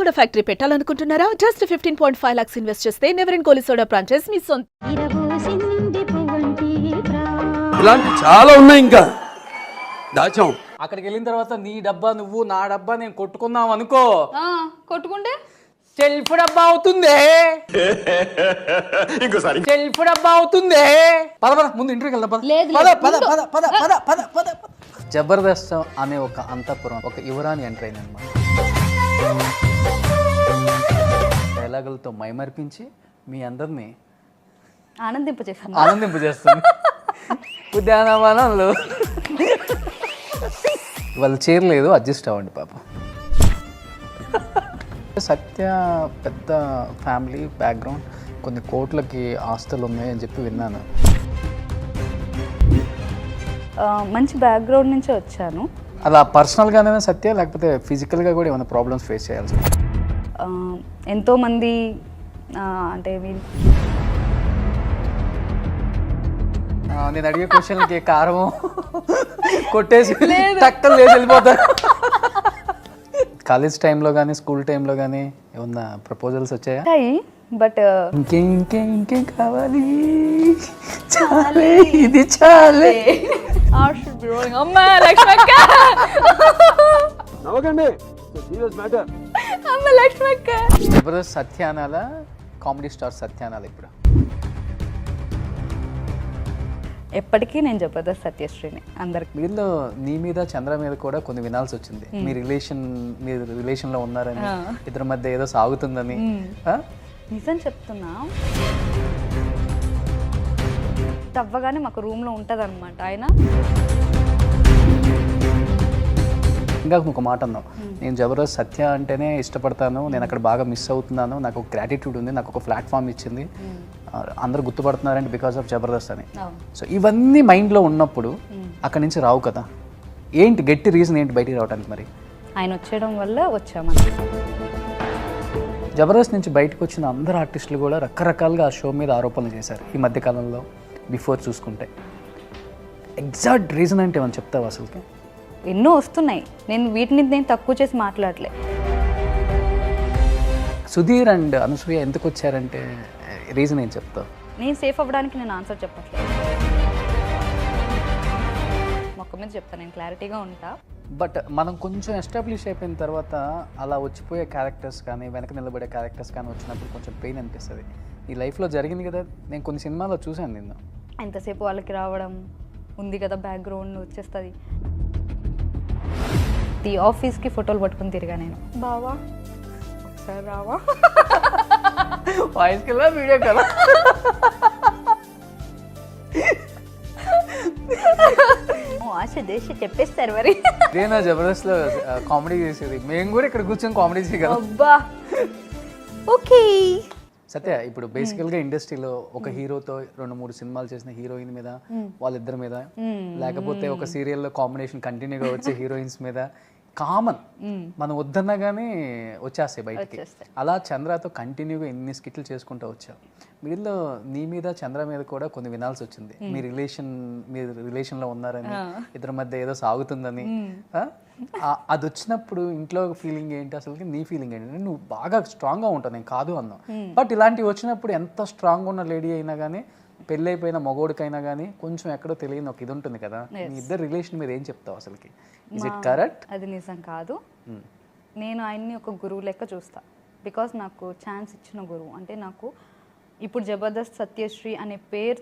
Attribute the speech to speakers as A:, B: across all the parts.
A: Soda factory పెట్టాలనుకుంటున్నారా? Just 15.5 lakhs invest చేస్తే never in కోలి సోడా ఫ్రాంచైజ్ మీ సొంత.
B: ఇలాంటి చాలా ఉన్నాయి ఇంకా దాచాం.
C: అక్కడికి వెళ్ళిన తర్వాత నీ డబ్బా నువ్వు నా డబ్బా నేను కొట్టుకుందాం అనుకో,
D: కొట్టుకుంటే
C: సెల్ఫ్ డబ్బా అవుతుంది.
B: ఇంకోసారి
C: సెల్ఫ్ డబ్బా అవుతుంది. పద పద ముందు ఇంటర్వ్యూకి వెళ్దాం.
D: లేదు,
C: పద
D: లేదు,
C: పద
D: ముందు.
C: పద పద పద పద పద పద. జబర్దస్త్ అనే ఒక అంతఃపురం ఒక యువరాణి ఎంటర్ అయింది అనమాట. డైలాగులతో మైమర్పించి మీ అందరినీ ఆనందింపజేస్తుంది. ఉద్యానవనంలో వాళ్ళు చేరలేదు, అడ్జస్ట్ అవ్వండి పాపం. సత్య పెద్ద ఫ్యామిలీ బ్యాక్గ్రౌండ్, కొన్ని కోట్లకి ఆస్తులు ఉన్నాయని చెప్పి విన్నాను.
D: మంచి బ్యాక్గ్రౌండ్ నుంచే వచ్చాను.
C: అలా పర్సనల్గానే సత్య, లేకపోతే ఫిజికల్గా కూడా ఏమైనా ప్రాబ్లమ్స్ ఫేస్ చేయాల్సి?
D: ఎంతోమంది అంటే
C: నేను అడిగే క్వశ్చన్కి కారం కొట్టేసి టక్కలు లేచి వెళ్ళిపోతారు. కాలేజ్ టైంలో కానీ స్కూల్ టైంలో కానీ ఏమన్నా ప్రపోజల్స్ వచ్చాయా?
D: బట్
C: ఇంకేం ఇంకేం ఇంకేం కావాలి, చాలే ఇది చాలే.
B: నవ్వకండి, సీరియస్ మ్యాటర్.
C: జబర్దస్త్ సత్యానాల కామెడీ స్టార్ సత్యానాల ఇప్పుడు
D: ఎప్పటికీ నేను జబర్దస్త్ సత్యశ్రీని అందరికి.
C: వీళ్ళు నీ మీద చంద్ర మీద కూడా కొన్ని వినాల్సి వచ్చింది. మీరు రిలేషన్లో ఉన్నారని, ఇద్దరి మధ్య ఏదో సాగుతుందని.
D: నిజం చెప్తున్నా, తవ్వగానే మాకు రూమ్లో ఉంటుంది అనమాట ఆయన.
C: ఇంకా ఒక మాట అన్నావు, నేను జబర్దస్త్ సత్య అంటేనే ఇష్టపడతాను, నేను అక్కడ బాగా మిస్ అవుతున్నాను, నాకు ఒక గ్రాటిట్యూడ్ ఉంది, నాకు ఒక ప్లాట్ఫామ్ ఇచ్చింది, అందరూ గుర్తుపడుతున్నారంటే బికాస్ ఆఫ్ జబర్దస్త్ అని. సో ఇవన్నీ మైండ్లో ఉన్నప్పుడు అక్కడి నుంచి రావు కదా, ఏంటి గట్టి రీజన్ ఏంటి బయటికి రావడానికి? మరి
D: ఆయన వచ్చేయడం వల్ల వచ్చామని.
C: జబర్దస్త్ నుంచి బయటకు వచ్చిన అందరు ఆర్టిస్టులు కూడా రకరకాలుగా ఆ షో మీద ఆరోపణలు చేశారు ఈ మధ్యకాలంలో. బిఫోర్ చూసుకుంటే ఎగ్జాక్ట్ రీజన్ అంటే ఏమని చెప్తావు అసలుకి?
D: ఎన్నో వస్తున్నాయి, నేను వీటిని నేను తక్కువ చేసి మాట్లాడలే.
C: సుధీర్ అండ్ అనసూయ ఎందుకు వచ్చారంటే రీజన్ ఏం చెప్తావు?
D: నేను సేఫ్ అవ్వడానికి నేను ఆన్సర్ చెప్పట్లేదు, మొక్క మీద చెప్తాను, నేను క్లారిటీగా ఉంటా.
C: బట్ మనం కొంచెం ఎస్టాబ్లిష్ అయిపోయిన తర్వాత అలా వచ్చిపోయే క్యారెక్టర్స్ కానీ వెనక నిలబడే క్యారెక్టర్స్ కానీ వచ్చినప్పుడు కొంచెం పెయిన్ అనిపిస్తుంది. ఈ లైఫ్లో జరిగింది కదా, నేను కొన్ని సినిమాలో చూశాను నిన్ను.
D: ఎంతసేపు వాళ్ళకి రావడం ఉంది కదా, బ్యాక్గ్రౌండ్ వచ్చేస్తుంది. ఈ ఆఫీస్కి ఫోటోలు పట్టుకుని తిరిగా నేను, బావా ఒకసారి రావా,
C: వాయిస్ కెలా వీడియో కదా.
D: ఆశ దేశ చెప్పేస్తారు మరి.
C: ఇదేనా జబర్దస్త్లో కామెడీ చేసేది? మేము కూడా ఇక్కడ కూర్చొని కామెడీ చేయగలం.
D: అబ్బా ఓకే.
C: సత్య, ఇప్పుడు బేసికల్గా ఇండస్ట్రీలో ఒక హీరోతో 2-3 సినిమాలు చేసిన హీరోయిన్ మీద, వాళ్ళిద్దరి మీద, లేకపోతే ఒక సీరియల్లో కాంబినేషన్ కంటిన్యూగా వచ్చే హీరోయిన్స్ మీద కామన్ మనం వద్దన్నా కానీ వచ్చేస్తాయి బయటికి. అలా చంద్రతో కంటిన్యూగా ఎన్ని స్కిట్లు చేసుకుంటూ వచ్చావు. వీళ్ళు నీ మీద చంద్ర మీద కూడా కొన్ని వినాల్సి వచ్చింది. మీరు రిలేషన్లో ఉన్నారని, ఇద్దరి మధ్య ఏదో సాగుతుందని. అది వచ్చినప్పుడు ఇంట్లో ఫీలింగ్ ఏంటి అసలు? నీ ఫీలింగ్ ఏంటి? నువ్వు బాగా స్ట్రాంగ్గా ఉంటావు, నేను కాదు అన్నావు. బట్ ఇలాంటివి వచ్చినప్పుడు ఎంత స్ట్రాంగ్గా ఉన్న లేడీ అయినా కానీ, పెళ్ళి అయిపోయిన మగోడికైనా కానీ కొంచెం ఎక్కడో తెలియని ఒక ఇది ఉంటుంది కదా. మీ ఇద్దరు రిలేషన్ మీద ఏం చెప్తావు అసలుకి? Is it correct?
D: అది నిజం కాదు. నేను ఆయన్ని ఒక గురువు లెక్క చూస్తా. బికాస్ నాకు ఛాన్స్ ఇచ్చిన గురువు. అంటే నాకు ఇప్పుడు జబర్దస్త్ సత్యశ్రీ అనే పేరు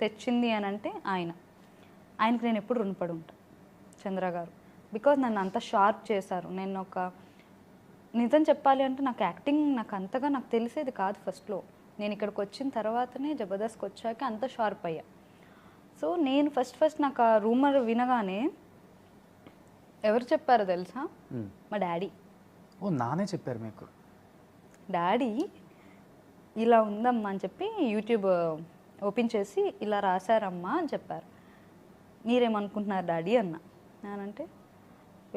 D: తెచ్చింది అని అంటే ఆయనకి నేను ఎప్పుడు రుణపడి ఉంటాను, చంద్ర గారు. బికాజ్ నన్ను అంత షార్ప్ చేశారు. నేను ఒక నిజం చెప్పాలి అంటే నాకు యాక్టింగ్ నాకు అంతగా నాకు తెలిసేది కాదు ఫస్ట్లో. నేను ఇక్కడికి వచ్చిన తర్వాతనే జబర్దస్త్కి వచ్చాక అంత షార్ప్ అయ్యా. సో నేను ఫస్ట్ నాకు ఆ రూమర్ వినగానే ఎవరు చెప్పారో తెలుసా? మా డాడీ.
C: ఓ, నానే చెప్పారు మీకు?
D: డాడీ ఇలా ఉందమ్మా అని చెప్పి యూట్యూబ్ ఓపెన్ చేసి ఇలా రాశారమ్మా అని చెప్పారు. మీరేమనుకుంటున్నారు డాడీ అన్న. నేనంటే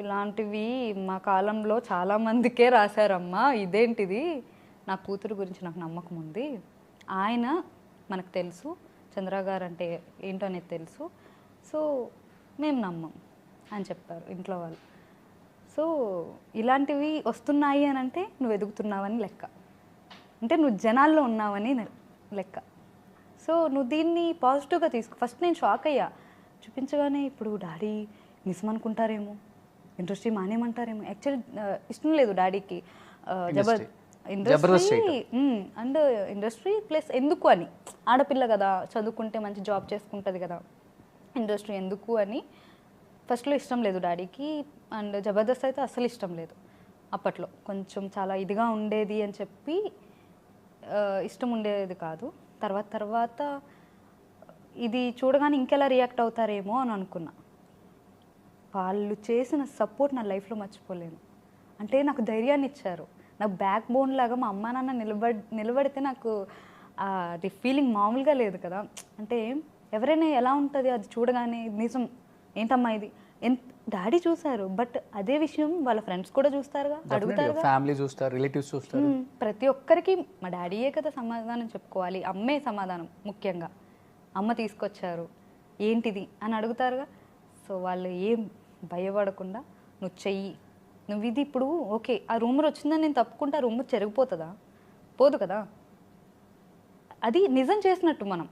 D: ఇలాంటివి మా కాలంలో చాలామందికే రాశారమ్మా, ఇదేంటిది, నా కూతురు గురించి నాకు నమ్మకం ఉంది, ఆయన మనకు తెలుసు, చంద్ర గారు అంటే ఏంటో అనేది తెలుసు, సో మేము నమ్మం అని చెప్పారు ఇంట్లో వాళ్ళు. సో ఇలాంటివి వస్తున్నాయి అని అంటే నువ్వు ఎదుగుతున్నావని లెక్క, అంటే నువ్వు జనాల్లో ఉన్నావని లెక్క. సో నువ్వు దీన్ని పాజిటివ్గా తీసుకో. ఫస్ట్ నేను షాక్ అయ్యా చూపించగానే, ఇప్పుడు డాడీ నిజమనుకుంటారేమో, ఇండస్ట్రీ మానేమంటారేమో. యాక్చువల్లీ ఇష్టం లేదు డాడీకి ఇండస్ట్రీ అండ్ ఇండస్ట్రీ ప్లస్ ఎందుకు అని, ఆడపిల్ల కదా చదువుకుంటే మంచి జాబ్ చేసుకుంటుంది కదా, ఇండస్ట్రీ ఎందుకు అని ఫస్ట్లో ఇష్టం లేదు డాడీకి. అండ్ జబర్దస్త్ అయితే అస్సలు ఇష్టం లేదు. అప్పట్లో కొంచెం చాలా ఇదిగా ఉండేది అని చెప్పి ఇష్టం ఉండేది కాదు. తర్వాత ఇది చూడగానే ఇంకెలా రియాక్ట్ అవుతారేమో అని అనుకున్నా. వాళ్ళు చేసిన సపోర్ట్ నా లైఫ్లో మర్చిపోలేను. అంటే నాకు ధైర్యాన్ని ఇచ్చారు, నాకు బ్యాక్ బోన్ లాగా మా అమ్మ నాన్న నిలబడితే నాకు అది ఫీలింగ్ మామూలుగా లేదు కదా. అంటే ఎవరైనా ఎలా ఉంటుంది అది చూడగానే, నిజం ఏంటమ్మా ఇది, డాడీ చూసారు బట్ అదే విషయం వాళ్ళ ఫ్రెండ్స్ కూడా చూస్తారుగా, అడుగుతారుగా,
C: ఫ్యామిలీ చూస్తారు, రిలేటివ్స్ చూస్తారు.
D: ప్రతి ఒక్కరికి మా డాడీయే కదా సమాధానం చెప్పుకోవాలి, అమ్మే సమాధానం. ముఖ్యంగా అమ్మ తీసుకొచ్చారు ఏంటిది అని అడుగుతారుగా. సో వాళ్ళు ఏం భయపడకుండా నువ్వు చెయ్యి, నువ్వు ఇది ఇప్పుడు ఓకే ఆ రూమర్ వచ్చిందని నేను తప్పుకుంటే ఆ రూమర్ చెరిగిపోతుందా? పోదు కదా. అది నిజం చేసినట్టు మనం.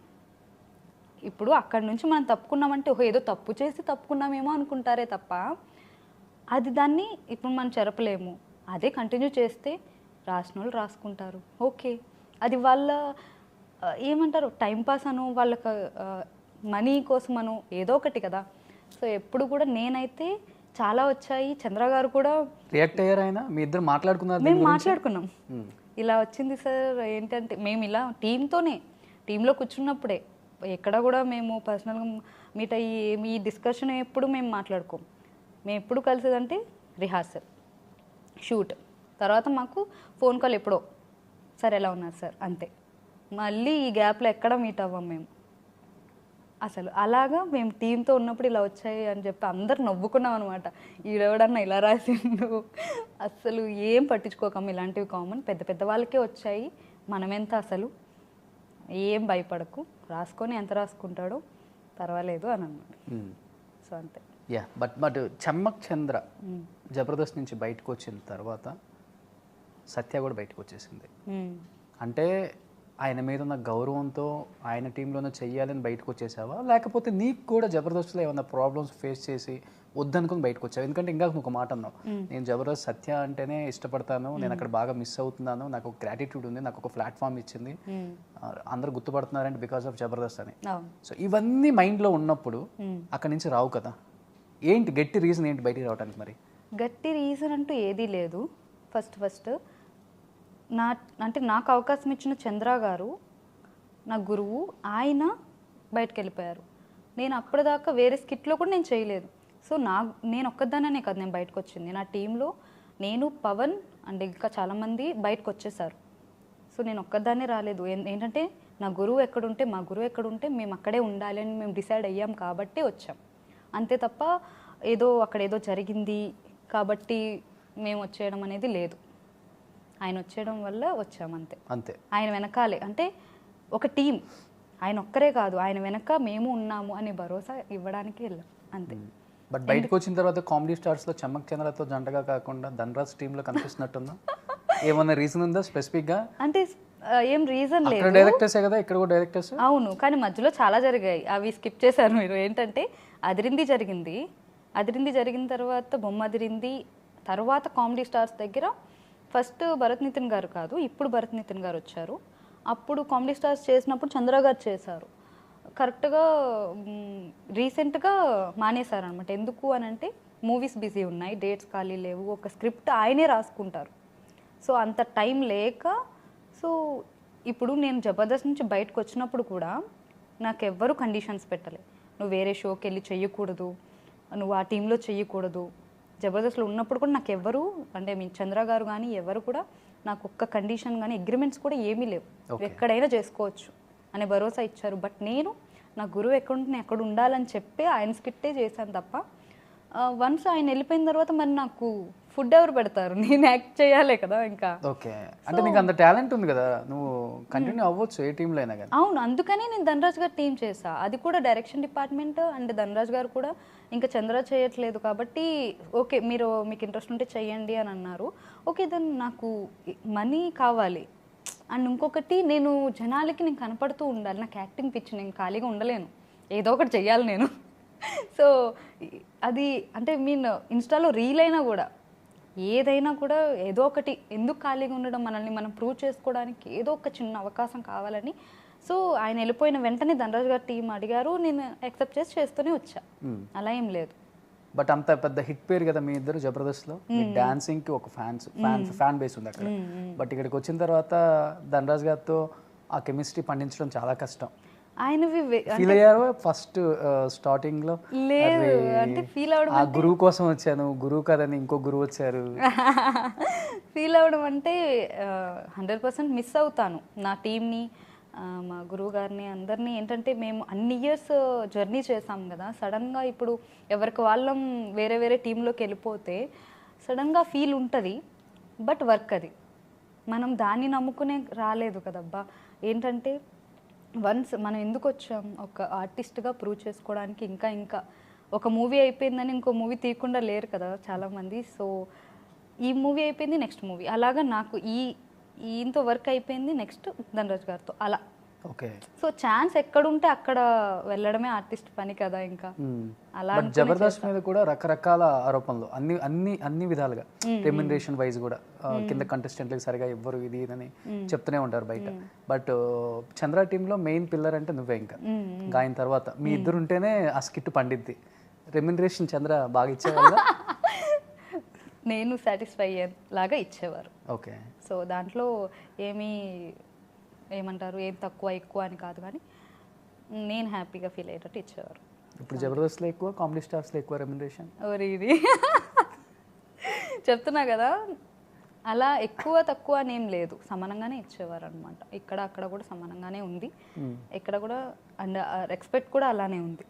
D: ఇప్పుడు అక్కడి నుంచి మనం తప్పుకున్నామంటే ఓహో ఏదో తప్పు చేసి తప్పుకున్నామేమో అనుకుంటారే తప్ప అది దాన్ని ఇప్పుడు మనం చెరపలేము. అదే కంటిన్యూ చేస్తే రాసిన వాళ్ళు రాసుకుంటారు, ఓకే. అది వాళ్ళ ఏమంటారు టైంపాస్ అను, వాళ్ళకి మనీ కోసం అను, ఏదో ఒకటి కదా. సో ఎప్పుడు కూడా నేనైతే చాలా వచ్చాయి. చంద్ర గారు కూడా
C: రియాక్ట్ అయ్యారు. ఆయన మీ ఇద్దరు మాట్లాడుకున్నారు?
D: మేము మాట్లాడుకున్నాం, ఇలా వచ్చింది సార్ ఏంటంటే మేము ఇలా టీంలో కూర్చున్నప్పుడే, ఎక్కడ కూడా మేము పర్సనల్గా మీట్ అయ్యి మీ డిస్కషన్ ఎప్పుడు మేము మాట్లాడుకోం. మేము ఎప్పుడు కలిసేదంటే రిహార్సల్, షూట్, తర్వాత మాకు ఫోన్ కాల్ ఎప్పుడో, సార్ ఎలా ఉన్నారు సార్, అంతే. మళ్ళీ ఈ గ్యాప్లో ఎక్కడ మీట్ అవ్వం మేము అసలు. అలాగా మేము టీంతో ఉన్నప్పుడు ఇలా వచ్చాయి అని చెప్పి అందరు నవ్వుకున్నాం అనమాట. ఈడెవడన్నా ఇలా రాసిండు, అసలు ఏం పట్టించుకోకమ్మ, ఇలాంటివి కామన్, పెద్ద పెద్ద వాళ్ళకే వచ్చాయి, మనమెంత అసలు ఏం భయపడకు, రాసుకొని ఎంత రాసుకుంటాడో పర్వాలేదు అని అన్నాడు. సో అంతే.
C: యా బట్ చమ్మక్ చంద్ర జబర్దస్త్ నుంచి బయటకు వచ్చిన తర్వాత సత్య కూడా బయటకు వచ్చేసింది. అంటే ఆయన మీద ఉన్న గౌరవంతో ఆయన టీంలోనే చెయ్యాలని బయటకు వచ్చేసావా, లేకపోతే నీకు కూడా జబర్దస్త్లో ఏమన్నా ప్రాబ్లమ్స్ ఫేస్ చేసి వద్దనుకుని బయటకు వచ్చావు? ఎందుకంటే ఇంకా నువ్వు ఒక మాట అన్నావు, నేను జబర్దస్త్ సత్య అంటేనే ఇష్టపడతాను, నేను అక్కడ బాగా మిస్ అవుతున్నాను, నాకు ఒక గ్రాటిట్యూడ్ ఉంది, నాకు ఒక ప్లాట్ఫామ్ ఇచ్చింది, అందరూ గుర్తుపడుతున్నారంటే బికాస్ ఆఫ్ జబర్దస్త్ అని. సో ఇవన్నీ మైండ్లో ఉన్నప్పుడు అక్కడి నుంచి రావు కదా, ఏంటి గట్టి రీజన్ ఏంటి బయటికి రావడానికి? మరి
D: గట్టి రీజన్ అంటూ ఏదీ లేదు. ఫస్ట్ నాకు అవకాశం ఇచ్చిన చంద్ర గారు, నా గురువు, ఆయన బయటకు వెళ్ళిపోయారు. నేను అప్పటిదాకా వేరే స్కిట్లో కూడా నేను చేయలేదు. సో నేను ఒక్కదానే కాదు నేను బయటకు వచ్చింది, నా టీంలో నేను, పవన్ అండ్ ఇంకా చాలామంది బయటకు వచ్చేసారు. సో నేను ఒక్కదాన్నే రాలేదు. ఏంటంటే మా గురువు ఎక్కడుంటే మేము అక్కడే ఉండాలి అని మేము డిసైడ్ అయ్యాం కాబట్టి వచ్చాం, అంతే తప్ప అక్కడ ఏదో జరిగింది కాబట్టి మేము వచ్చేయడం అనేది లేదు. ఆయన వచ్చేయడం వల్ల వచ్చామంతే.
C: అంతే.
D: ఆయన వెనకాలే, అంటే ఒక టీం, ఆయన ఒక్కరే కాదు, ఆయన వెనక మేము ఉన్నాము అనే భరోసా ఇవ్వడానికి వెళ్ళాం అంతే.
C: బట్ బయటకు వచ్చిన తర్వాత కామెడీ స్టార్స్లో చమ్మక్ చంద్రతో జంటగా కాకుండా ధనరాజ్ టీంలో కనిపిస్తున్నట్టుందా? ఏమన్నా రీజన్ ఉందా స్పెసిఫిక్గా?
D: అంటే ఏం రీజన్ లేదు,
C: డైరెక్టర్సే కదా, ఇక్కడ కూడా డైరెక్టర్స్.
D: అవును, కానీ మధ్యలో చాలా జరిగాయి, అవి స్కిప్ చేశారు మీరు. ఏంటంటే అదిరింది జరిగిన తర్వాత బొమ్మ అదిరింది, తర్వాత కామెడీ స్టార్స్ దగ్గర ఫస్ట్ భరత్ నితిన్ గారు కాదు, ఇప్పుడు భరత్ నితిన్ గారు వచ్చారు. అప్పుడు కామెడీ స్టార్స్ చేసినప్పుడు చంద్ర గారు చేశారు. కరెక్ట్గా రీసెంట్గా మానేశారనమాట. ఎందుకు అని అంటే మూవీస్ బిజీ ఉన్నాయి, డేట్స్ ఖాళీ లేవు, ఒక స్క్రిప్ట్ ఆయనే రాసుకుంటారు. సో అంత టైం లేక, సో ఇప్పుడు నేను జబర్దస్త్ నుంచి బయటకు వచ్చినప్పుడు కూడా నాకు ఎవ్వరూ కండిషన్స్ పెట్టలే, నువ్వు వేరే షోకి వెళ్ళి చెయ్యకూడదు, నువ్వు ఆ టీంలో చెయ్యకూడదు. జబర్దస్త్లో ఉన్నప్పుడు కూడా నాకు ఎవ్వరు, అంటే మీ చంద్ర గారు కానీ ఎవరు కూడా నాకు ఒక్క కండిషన్ కానీ అగ్రిమెంట్స్ కూడా ఏమీ లేవు, ఎక్కడైనా చేసుకోవచ్చు అనే భరోసా ఇచ్చారు. బట్ నేను నా గురువు ఎక్కడ ఉండాలని చెప్పి ఆయన స్కిట్టే చేశాను తప్ప, వన్స్ ఆయన వెళ్ళిపోయిన తర్వాత మరి నాకు ఫుడ్ ఎవరు పెడతారు, నేను యాక్ట్ చేయాలి కదా ఇంకా.
C: ఓకే, అంటే నీకు అంత టాలెంట్ ఉంది కదా, నువ్వు కంటిన్యూ అవ్వచ్చు ఏ టీంలో అయినా కానీ.
D: అవును, అందుకని నేను ధనరాజ్ గారు టీం చేసా. అది కూడా డైరెక్షన్ డిపార్ట్మెంట్ అండ్ ధనరాజ్ గారు కూడా ఇంకా చంద్ర చేయట్లేదు కాబట్టి ఓకే మీకు ఇంట్రెస్ట్ ఉంటే చెయ్యండి అని అన్నారు. ఓకే దెన్ నాకు మనీ కావాలి అండ్ ఇంకొకటి నేను జనాలకి నేను కనపడుతూ ఉండాలి. నాకు యాక్టింగ్ పిచ్చి, నేను ఖాళీగా ఉండలేను, ఏదో ఒకటి చెయ్యాలి నేను. సో అది అంటే ఇన్స్టాలో రీల్ అయినా కూడా ఏదైనా కూడా ఏదో ఒకటి, ఎందుకు ఖాళీగా ఉండడం, మనల్ని మనం ప్రూవ్ చేసుకోవడానికి ఏదో ఒక చిన్న అవకాశం కావాలని. సో ఆయన వెళ్ళిపోయిన వెంటనే ధనరాజ్ గారి టీం అడిగారు, నేను యాక్సెప్ట్ చేసి చేస్తూనే వచ్చా, అలా ఏం లేదు.
C: బట్ అంత పెద్ద హిట్ పేరు కదా మీ ఇద్దరు జబర్దస్త్లో, మీ డాన్సింగ్ కి ఒక ఫ్యాన్ బేస్ ఉంది అక్కడ. బట్ ఇక్కడికి వచ్చిన తర్వాత ధనరాజ్ గారితో ఆ కెమిస్ట్రీ పండించడం చాలా కష్టం.
D: ఆయనవి
C: ఫీల్ అయ్యారు ఫస్ట్ స్టార్టింగ్ లో?
D: లేదు అంటే ఫీల్ అవడం,
C: ఆ గురువు కోసం వచ్చాను, గురువు కదని ఇంకో గురువు వచ్చారు.
D: ఫీల్ అవడం అంటే 100% మిస్ అవుతాను నా టీంని, మా గురువు గారిని, అందరినీ. ఏంటంటే మేము అన్ని ఇయర్స్ జర్నీ చేసాం కదా, సడన్గా ఇప్పుడు ఎవరికి వాళ్ళం వేరే వేరే టీంలోకి వెళ్ళిపోతే సడన్గా ఫీల్ ఉంటుంది. బట్ వర్క్ అది మనం దాన్ని నమ్ముకునే రాలేదు కదబ్బా. ఏంటంటే వన్స్ మనం ఎందుకు వచ్చాం, ఒక ఆర్టిస్ట్గా ప్రూవ్ చేసుకోవడానికి. ఇంకా ఒక మూవీ అయిపోయిందని ఇంకో మూవీ తీయకుండా లేరు కదా చాలామంది. సో ఈ మూవీ అయిపోయింది, నెక్స్ట్ మూవీ, అలాగా నాకు ఈయనతో వర్క్ అయిపోయింది, నెక్స్ట్ ధనరాజ్ గారితో, అలా.
C: ఓకే.
D: సో ఛాన్స్ ఎక్కడుంటే అక్కడ వెళ్ళడమే ఆర్టిస్ట్ పని కదా. ఇంకా అలా
C: జబర్దస్త్ మీద కూడా రకరకాల ఆరోపణలు, అన్ని విధాలుగా, రెమ్యునరేషన్ వైజ్ కూడా కింద కంటెస్టెంట్లకు సరిగా ఇవ్వరు, ఇది అని చెప్తూనే ఉంటారు బయట. బట్ చంద్ర టీంలో మెయిన్ పిల్లర్ అంటే నువ్వే. ఇంకా ఆయన తర్వాత మీ ఇద్దరు ఉంటేనే ఆ స్కిట్ పండిద్ది. రెమ్యునరేషన్ చంద్ర బాగా ఇచ్చేవాళ్ళ?
D: నేను సాటిస్ఫై లాగా ఇచ్చేవారు.
C: ఓకే.
D: సో దాంట్లో ఏమంటారు, ఏం తక్కువ ఎక్కువ అని కాదు, కానీ నేను హ్యాపీగా ఫీల్ అయ్యేటట్టు ఇచ్చేవారు.
C: ఇప్పుడు జబర్దస్త్లో ఎక్కువ, కామెడీ స్టార్స్లో ఎక్కువ రెమ్యునరేషన్?
D: ఇది చెప్తున్నా కదా, అలా ఎక్కువ తక్కువ అని ఏం లేదు, సమానంగానే ఇచ్చేవారు అనమాట. అక్కడ కూడా సమానంగానే ఉంది, ఇక్కడ కూడా. అండ్ రెస్పెక్ట్ కూడా అలానే ఉంది.